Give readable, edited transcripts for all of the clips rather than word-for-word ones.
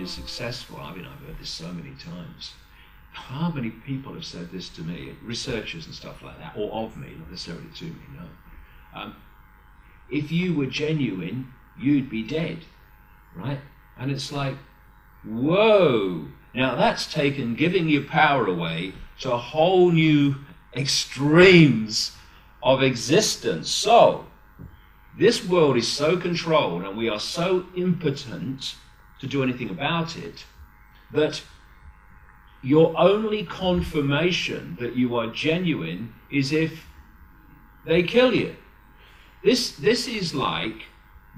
you're successful, I mean, I've heard this so many times. How many people have said this to me, researchers and stuff like that, or of me, not necessarily to me, no. If you were genuine, you'd be dead, right? And it's like, whoa. Now that's taken giving your power away to a whole new extremes of existence. So, this world is so controlled and we are so impotent to do anything about it that your only confirmation that you are genuine is if they kill you. This is like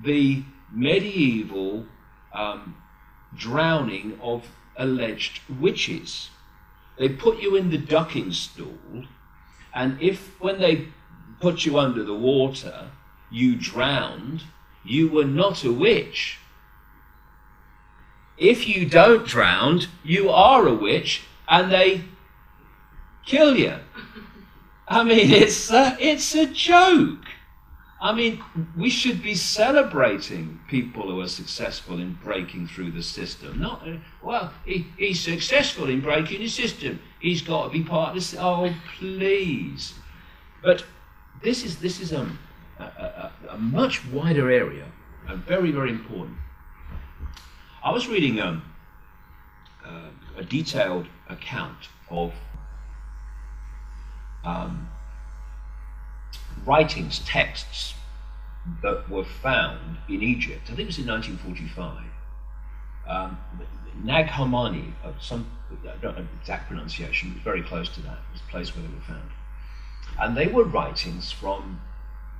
the medieval drowning of alleged witches. They put you in the ducking stool, and if when they put you under the water you drowned, you were not a witch. If you don't drown, you are a witch, and they kill you. I mean, it's a joke. I mean, we should be celebrating people who are successful in breaking through the system. Not, well, he's successful in breaking the system. He's got to be part of this. Oh, please. But this is a much wider area and very, very important. I was reading a detailed account of writings, texts that were found in Egypt. I think it was in 1945. Nag Hammadi, I don't know the exact pronunciation, it was very close to that. It was the place where they were found. And they were writings from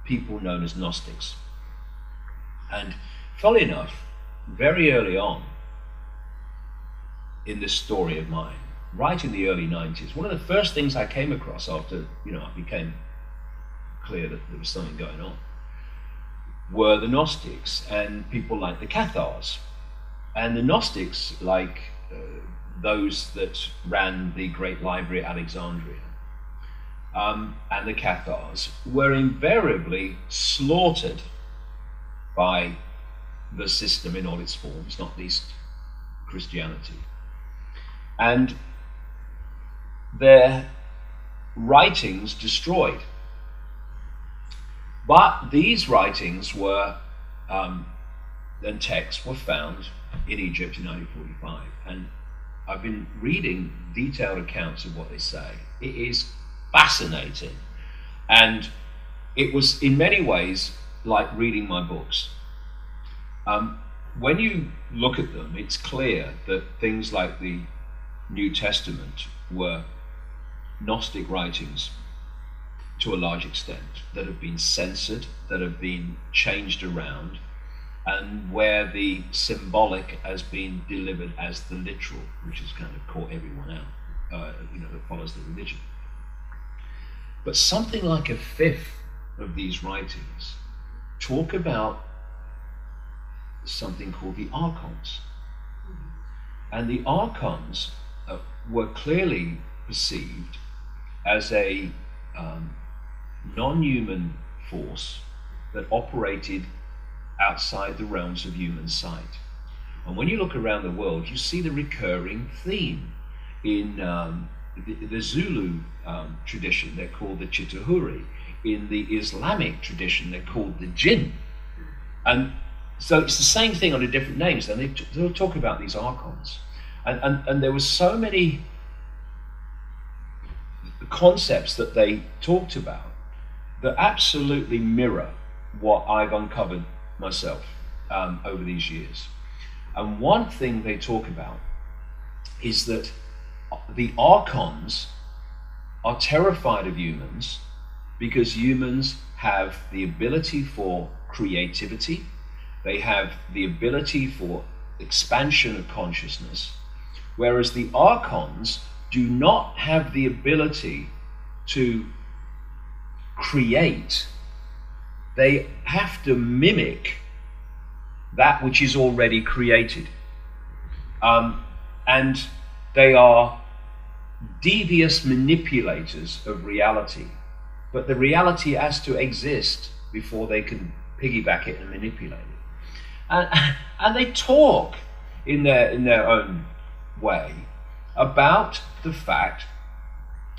people known as Gnostics. And funnily enough, very early on in this story of mine, right in the early 90s, one of the first things I came across after, I became clear that there was something going on, were the Gnostics and people like the Cathars. And the Gnostics, like those that ran the great library at Alexandria, and the Cathars, were invariably slaughtered by the system in all its forms, not least Christianity. And their writings destroyed. But these writings were, and texts were found in Egypt in 1945. And I've been reading detailed accounts of what they say. It is fascinating. And it was in many ways like reading my books. When you look at them, it's clear that things like the New Testament were Gnostic writings to a large extent, that have been censored, that have been changed around, and where the symbolic has been delivered as the literal, which has kind of caught everyone out, that follows the religion. But something like a fifth of these writings talk about something called the archons. And the archons were clearly perceived as a non-human force that operated outside the realms of human sight. And when you look around the world, you see the recurring theme. In the Zulu tradition, they're called the Chitahuri. In the Islamic tradition, they're called the Jinn. And so it's the same thing under different names. And they'll talk about these archons. And there were so many concepts that they talked about that absolutely mirror what I've uncovered myself over these years. And one thing they talk about is that the archons are terrified of humans because humans have the ability for creativity, they have the ability for expansion of consciousness, whereas the archons do not have the ability to create. They have to mimic that which is already created. And they are devious manipulators of reality. But the reality has to exist before they can piggyback it and manipulate it. And they talk in their own way about the fact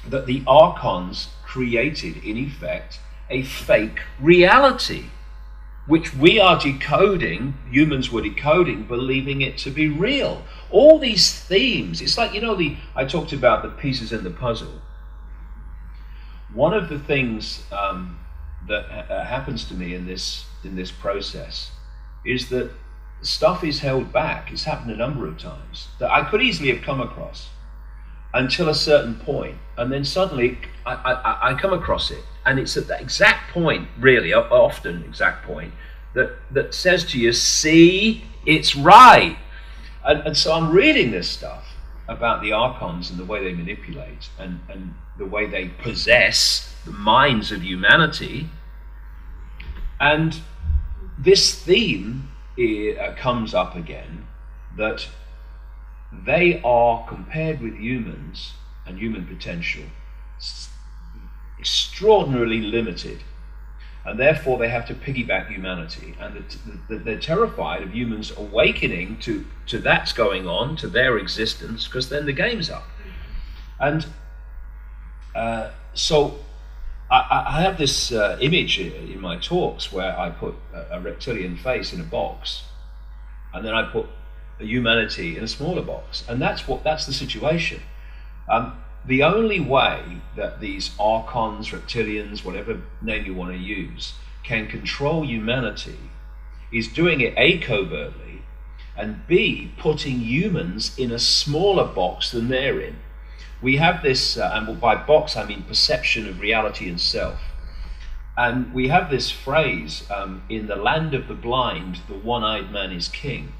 that the archons created, in effect, a fake reality, which we are decoding, humans were decoding, believing it to be real. All these themes, it's like, you know, I talked about the pieces in the puzzle. One of the things that happens to me in this process is that stuff is held back. It's happened a number of times that I could easily have come across until a certain point, and then suddenly I come across it, and it's at that exact point, really, often exact point, that says to you, see, it's right. And so I'm reading this stuff about the archons and the way they manipulate and the way they possess the minds of humanity, and this theme comes up again, that they are, compared with humans and human potential, extraordinarily limited, and therefore they have to piggyback humanity, and they're terrified of humans awakening to that's going on, to their existence, because then the game's up. And so I have this image in my talks where I put a reptilian face in a box, and then I put a humanity in a smaller box, and that's the situation. The only way that these archons, reptilians, whatever name you want to use, can control humanity is doing it A, covertly, and B, putting humans in a smaller box than they're in. We have this, and by box I mean perception of reality and self. And we have this phrase, in the land of the blind, the one-eyed man is king.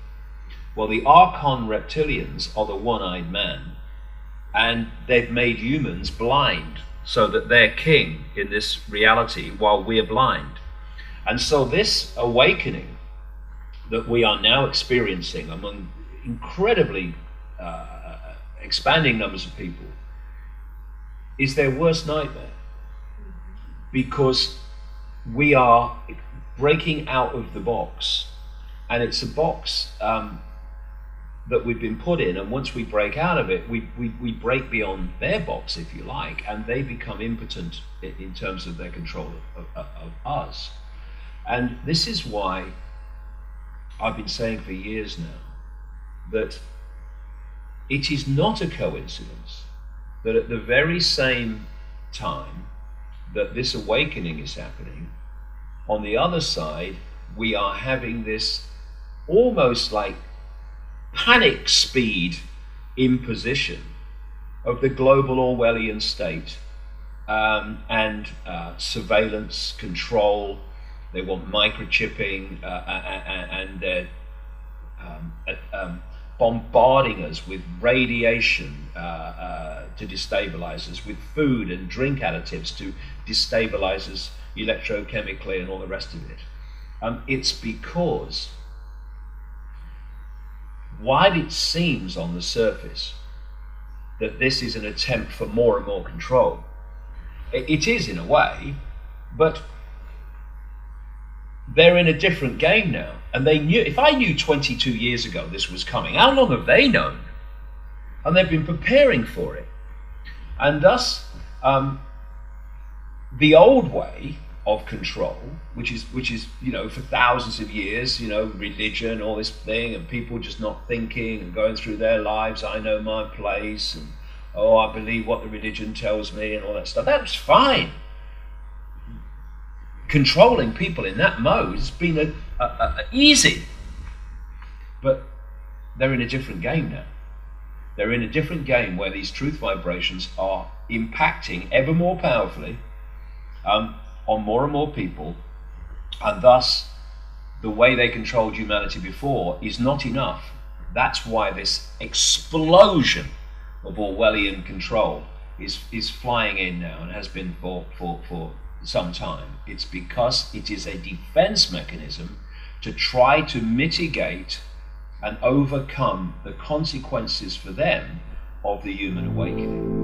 Well, the archon reptilians are the one-eyed man, and they've made humans blind so that they're king in this reality while we're blind. And so this awakening that we are now experiencing among incredibly expanding numbers of people is their worst nightmare, because we are breaking out of the box, and it's a box that we've been put in, and once we break out of it, we break beyond their box, if you like, and they become impotent in terms of their control of us. And this is why I've been saying for years now that it is not a coincidence that at the very same time that this awakening is happening, on the other side we are having this almost like panic speed imposition of the global Orwellian state, and surveillance, control. They want microchipping, and they're bombarding us with radiation to destabilize us, with food and drink additives to destabilize us electrochemically and all the rest of it. It's because, while it seems on the surface that this is an attempt for more and more control, it is in a way, but they're in a different game now. And they knew, if I knew 22 years ago this was coming, how long have they known? And they've been preparing for it. And thus, the old way of control, which is, you know, for thousands of years, you know, religion, all this thing, and people just not thinking and going through their lives, I know my place, and oh, I believe what the religion tells me, and all that stuff. That's fine. Controlling people in that mode has been easy. But they're in a different game now. They're in a different game where these truth vibrations are impacting ever more powerfully on more and more people, and thus the way they controlled humanity before is not enough. That's why this explosion of Orwellian control is flying in now, and has been for some time. It's because it is a defense mechanism to try to mitigate and overcome the consequences for them of the human awakening.